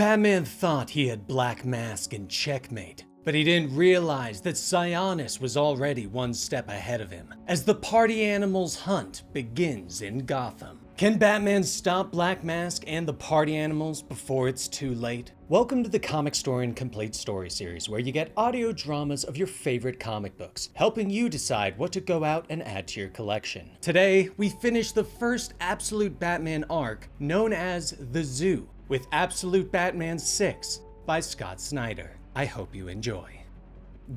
Batman thought he had Black Mask in checkmate, but he didn't realize that Sionis was already one step ahead of him as the party animals hunt begins in Gotham. Can Batman stop Black Mask and the party animals before it's too late? Welcome to the Comicstorian Complete Story Series, where you get audio dramas of your favorite comic books, helping you decide what to go out and add to your collection. Today, we finish the first Absolute Batman arc, known as The Zoo, with Absolute Batman 6 by Scott Snyder. I hope you enjoy.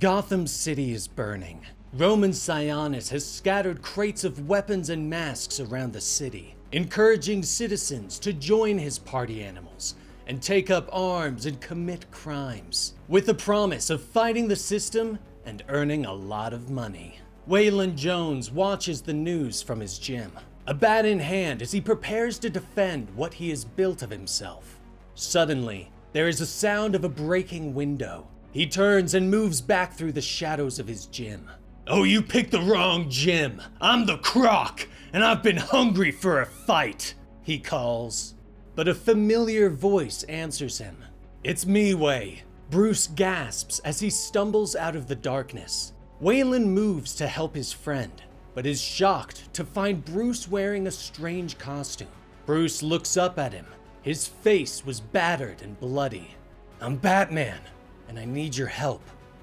Gotham City is burning. Roman Sionis has scattered crates of weapons and masks around the city, encouraging citizens to join his party animals and take up arms and commit crimes, with the promise of fighting the system and earning a lot of money. Waylon Jones watches the news from his gym, a bat in hand as he prepares to defend what he has built of himself. Suddenly, there is a sound of a breaking window. He turns and moves back through the shadows of his gym. "Oh, you picked the wrong gym. I'm the Croc, and I've been hungry for a fight," he calls. But a familiar voice answers him. "It's me, Way." Bruce gasps as he stumbles out of the darkness. Waylon moves to help his friend, but is shocked to find Bruce wearing a strange costume. Bruce looks up at him. His face was battered and bloody. "I'm Batman, and I need your help,"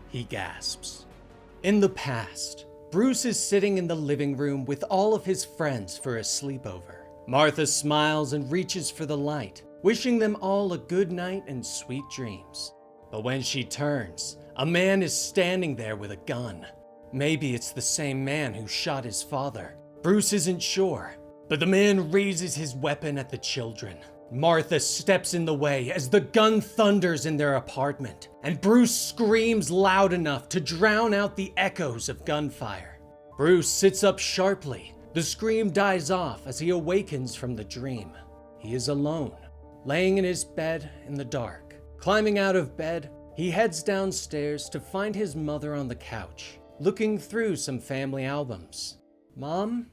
he gasps. In the past, Bruce is sitting in the living room with all of his friends for a sleepover. Martha smiles and reaches for the light, wishing them all a good night and sweet dreams. But when she turns, a man is standing there with a gun. Maybe it's the same man who shot his father. Bruce isn't sure, but the man raises his weapon at the children. Martha steps in the way as the gun thunders in their apartment, and Bruce screams loud enough to drown out the echoes of gunfire. Bruce sits up sharply. The scream dies off as he awakens from the dream. He is alone, laying in his bed in the dark. Climbing out of bed, he heads downstairs to find his mother on the couch, looking through some family albums. "Mom,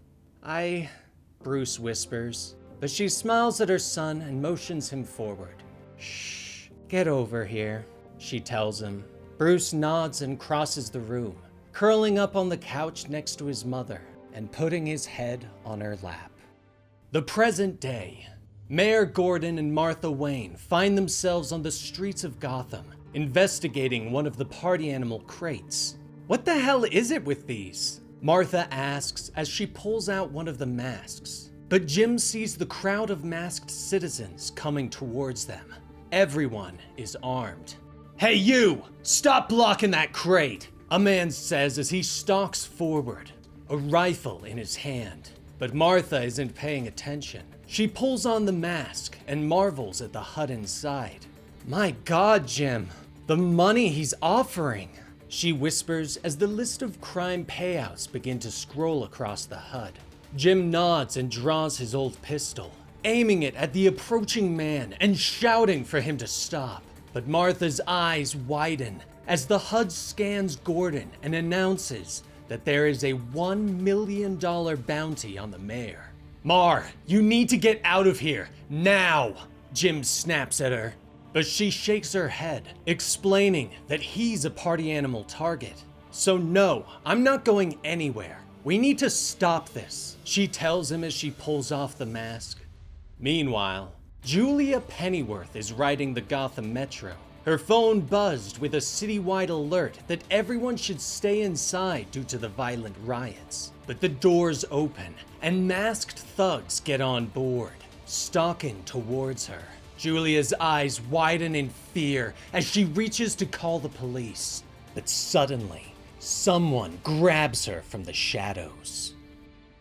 Bruce whispers. But she smiles at her son and motions him forward. "Shh, get over here," she tells him. Bruce nods and crosses the room, curling up on the couch next to his mother and putting his head on her lap. The present day. Mayor Gordon and Martha Wayne find themselves on the streets of Gotham, investigating one of the party animal crates. "What the hell is it with these?" Martha asks as she pulls out one of the masks. But Jim sees the crowd of masked citizens coming towards them. Everyone is armed. "Hey you! Stop blocking that crate!" a man says as he stalks forward, a rifle in his hand. But Martha isn't paying attention. She pulls on the mask and marvels at the HUD inside. "My God, Jim, the money he's offering!" she whispers as the list of crime payouts begin to scroll across the HUD. Jim nods and draws his old pistol, aiming it at the approaching man and shouting for him to stop. But Martha's eyes widen as the HUD scans Gordon and announces that there is a $1 million bounty on the mayor. "Mar, you need to get out of here, now!" Jim snaps at her. But she shakes her head, explaining that he's a party animal target. "So no, I'm not going anywhere. We need to stop this," she tells him as she pulls off the mask. Meanwhile, Julia Pennyworth is riding the Gotham Metro. Her phone buzzed with a citywide alert that everyone should stay inside due to the violent riots. But the doors open, and masked thugs get on board, stalking towards her. Julia's eyes widen in fear as she reaches to call the police. But suddenly, someone grabs her from the shadows.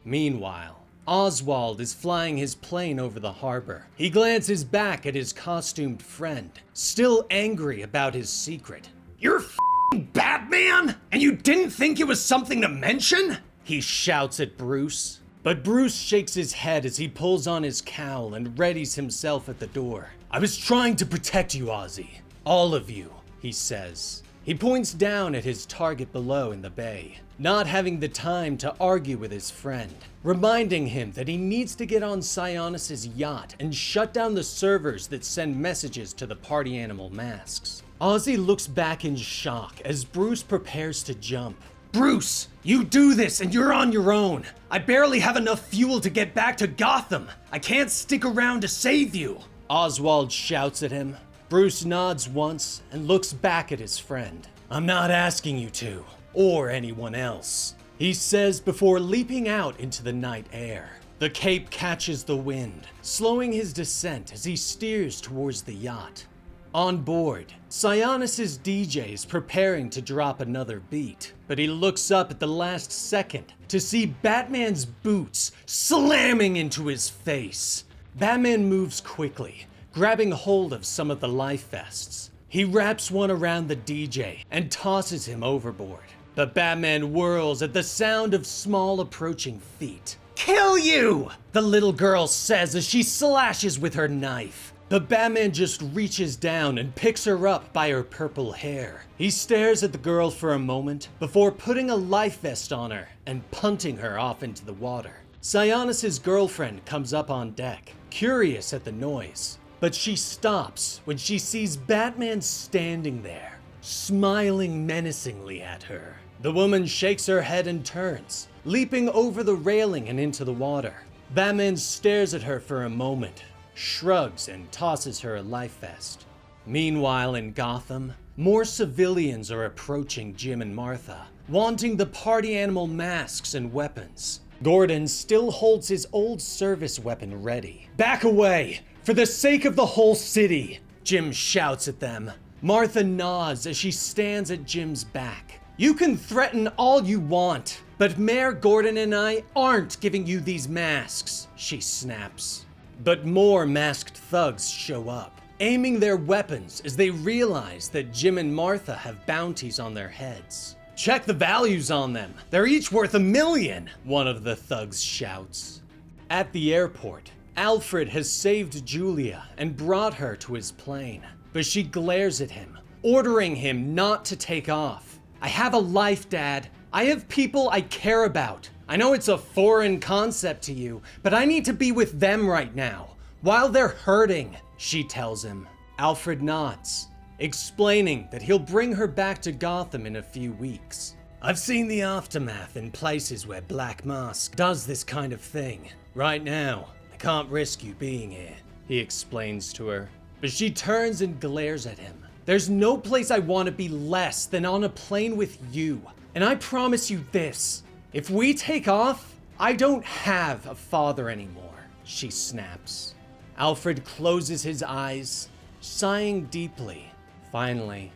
Meanwhile, Oswald is flying his plane over the harbor. He glances back at his costumed friend, still angry about his secret. "You're f***ing Batman? And you didn't think it was something to mention?" he shouts at Bruce. But Bruce shakes his head as he pulls on his cowl and readies himself at the door. "I was trying to protect you, Ozzy. All of you," he says. He points down at his target below in the bay, not having the time to argue with his friend, reminding him that he needs to get on Sionis' yacht and shut down the servers that send messages to the party animal masks. Ozzy looks back in shock as Bruce prepares to jump. "Bruce, you do this and you're on your own. I barely have enough fuel to get back to Gotham. I can't stick around to save you," Oswald shouts at him. Bruce nods once and looks back at his friend. "I'm not asking you to, or anyone else," he says before leaping out into the night air. The cape catches the wind, slowing his descent as he steers towards the yacht. On board, Sionis' DJ is preparing to drop another beat, but he looks up at the last second to see Batman's boots slamming into his face. Batman moves quickly, grabbing hold of some of the life vests. He wraps one around the DJ and tosses him overboard. But Batman whirls at the sound of small approaching feet. "Kill you!" the little girl says as she slashes with her knife. But Batman just reaches down and picks her up by her purple hair. He stares at the girl for a moment before putting a life vest on her and punting her off into the water. Sionis' girlfriend comes up on deck, curious at the noise. But she stops when she sees Batman standing there, smiling menacingly at her. The woman shakes her head and turns, leaping over the railing and into the water. Batman stares at her for a moment, shrugs and tosses her a life vest. Meanwhile in Gotham, more civilians are approaching Jim and Martha, wanting the party animal masks and weapons. Gordon still holds his old service weapon ready. "Back away! For the sake of the whole city!" Jim shouts at them. Martha nods as she stands at Jim's back. "You can threaten all you want, but Mayor Gordon and I aren't giving you these masks," she snaps. But more masked thugs show up, aiming their weapons as they realize that Jim and Martha have bounties on their heads. "Check the values on them. They're each worth $1 million, one of the thugs shouts. At the airport, Alfred has saved Julia and brought her to his plane, but she glares at him, ordering him not to take off. "I have a life, Dad. I have people I care about. I know it's a foreign concept to you, but I need to be with them right now, while they're hurting," she tells him. Alfred nods, explaining that he'll bring her back to Gotham in a few weeks. "I've seen the aftermath in places where Black Mask does this kind of thing. Right now, I can't risk you being here," he explains to her. But she turns and glares at him. "There's no place I want to be less than on a plane with you. And I promise you this, if we take off, I don't have a father anymore," she snaps. Alfred closes his eyes, sighing deeply. Finally,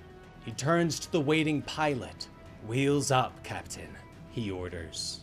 he turns to the waiting pilot. "Wheels up, Captain," he orders.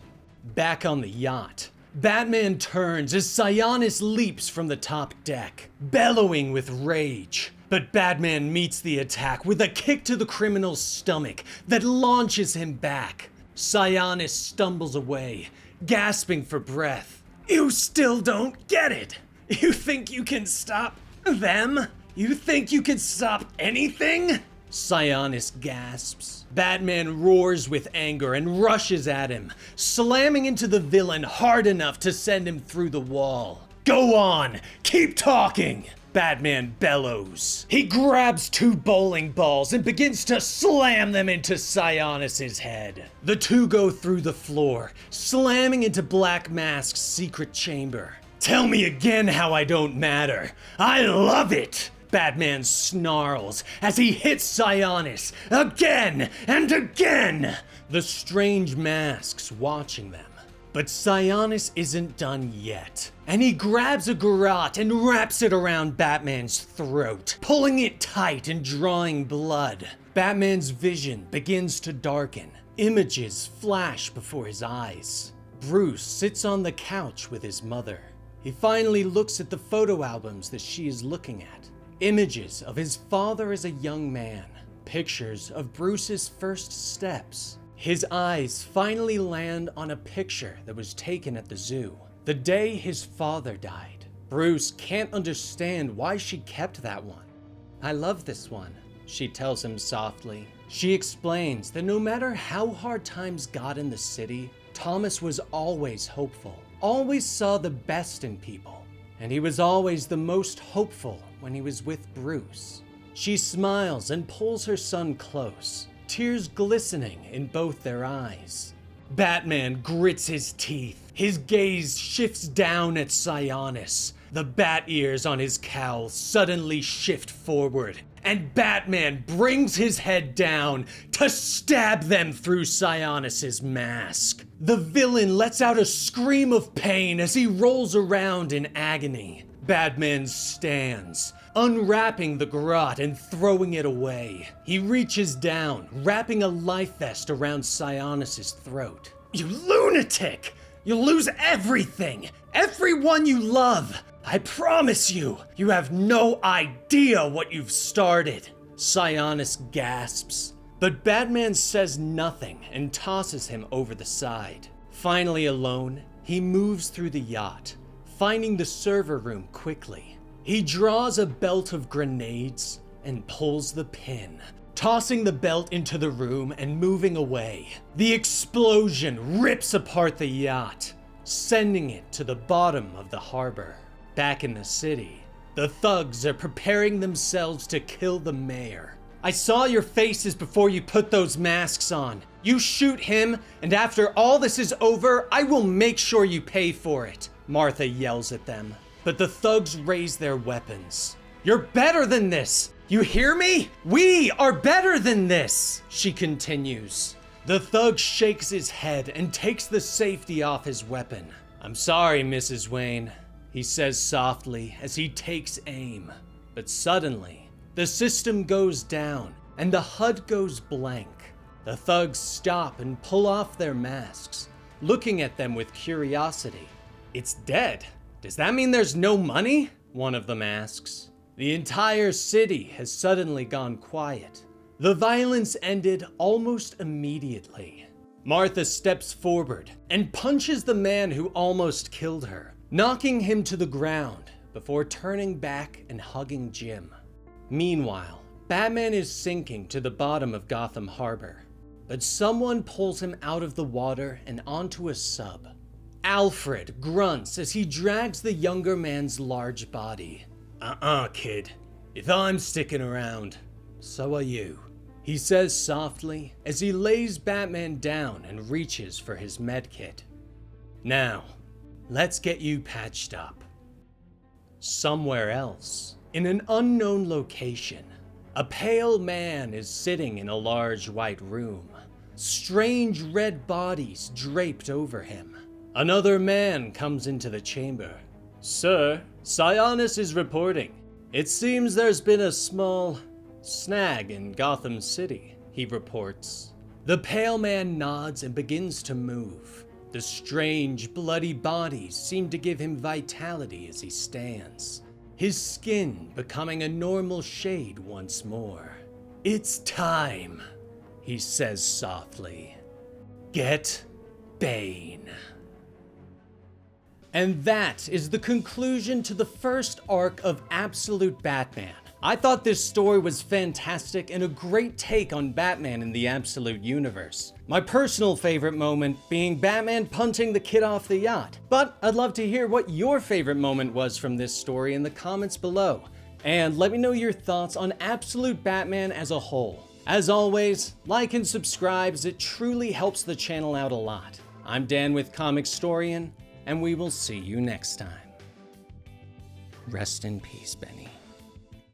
Back on the yacht, Batman turns as Sionis leaps from the top deck, bellowing with rage. But Batman meets the attack with a kick to the criminal's stomach that launches him back. Sionis stumbles away, gasping for breath. "You still don't get it! You think you can stop them? You think you can stop anything?" Sionis gasps. Batman roars with anger and rushes at him, slamming into the villain hard enough to send him through the wall. "Go on! Keep talking!" Batman bellows. He grabs 2 bowling balls and begins to slam them into Sionis' head. The two go through the floor, slamming into Black Mask's secret chamber. "Tell me again how I don't matter. I love it!" Batman snarls as he hits Sionis again and again, the strange masks watching them. But Sionis isn't done yet, and he grabs a garrote and wraps it around Batman's throat, pulling it tight and drawing blood. Batman's vision begins to darken. Images flash before his eyes. Bruce sits on the couch with his mother. He finally looks at the photo albums that she is looking at. Images of his father as a young man. Pictures of Bruce's first steps. His eyes finally land on a picture that was taken at the zoo, the day his father died. Bruce can't understand why she kept that one. "I love this one," she tells him softly. She explains that no matter how hard times got in the city, Thomas was always hopeful, always saw the best in people, and he was always the most hopeful when he was with Bruce. She smiles and pulls her son close, tears glistening in both their eyes. Batman grits his teeth. His gaze shifts down at Sionis. The bat ears on his cowl suddenly shift forward, and Batman brings his head down to stab them through Sionis' mask. The villain lets out a scream of pain as he rolls around in agony. Batman stands, unwrapping the garrote and throwing it away. He reaches down, wrapping a life vest around Sionis' throat. "You lunatic! You'll lose everything! Everyone you love! I promise you, you have no idea what you've started!" Sionis gasps, but Batman says nothing and tosses him over the side. Finally alone, he moves through the yacht, finding the server room quickly. He draws a belt of grenades and pulls the pin, tossing the belt into the room and moving away. The explosion rips apart the yacht, sending it to the bottom of the harbor. Back in the city, the thugs are preparing themselves to kill the mayor. "I saw your faces before you put those masks on. You shoot him, and after all this is over, I will make sure you pay for it," Martha yells at them. But the thugs raise their weapons. "You're better than this! You hear me? We are better than this!" she continues. The thug shakes his head and takes the safety off his weapon. "I'm sorry, Mrs. Wayne," he says softly as he takes aim. But suddenly, the system goes down and the HUD goes blank. The thugs stop and pull off their masks, looking at them with curiosity. "It's dead. Does that mean there's no money?" one of them asks. The entire city has suddenly gone quiet. The violence ended almost immediately. Martha steps forward and punches the man who almost killed her, knocking him to the ground before turning back and hugging Jim. Meanwhile, Batman is sinking to the bottom of Gotham Harbor, but someone pulls him out of the water and onto a sub. Alfred grunts as he drags the younger man's large body. Kid. If I'm sticking around, so are you," he says softly as he lays Batman down and reaches for his medkit. "Now, let's get you patched up." Somewhere else, in an unknown location, a pale man is sitting in a large white room, strange red bodies draped over him. Another man comes into the chamber. "Sir, Sionis is reporting. It seems there's been a small snag in Gotham City," he reports. The pale man nods and begins to move. The strange, bloody bodies seem to give him vitality as he stands, his skin becoming a normal shade once more. "It's time," he says softly. "Get Bane." And that is the conclusion to the first arc of Absolute Batman. I thought this story was fantastic and a great take on Batman in the Absolute Universe. My personal favorite moment being Batman punching the kid off the yacht. But I'd love to hear what your favorite moment was from this story in the comments below. And let me know your thoughts on Absolute Batman as a whole. As always, like and subscribe as it truly helps the channel out a lot. I'm Dan with Comicstorian, and we will see you next time. Rest in peace, Benny.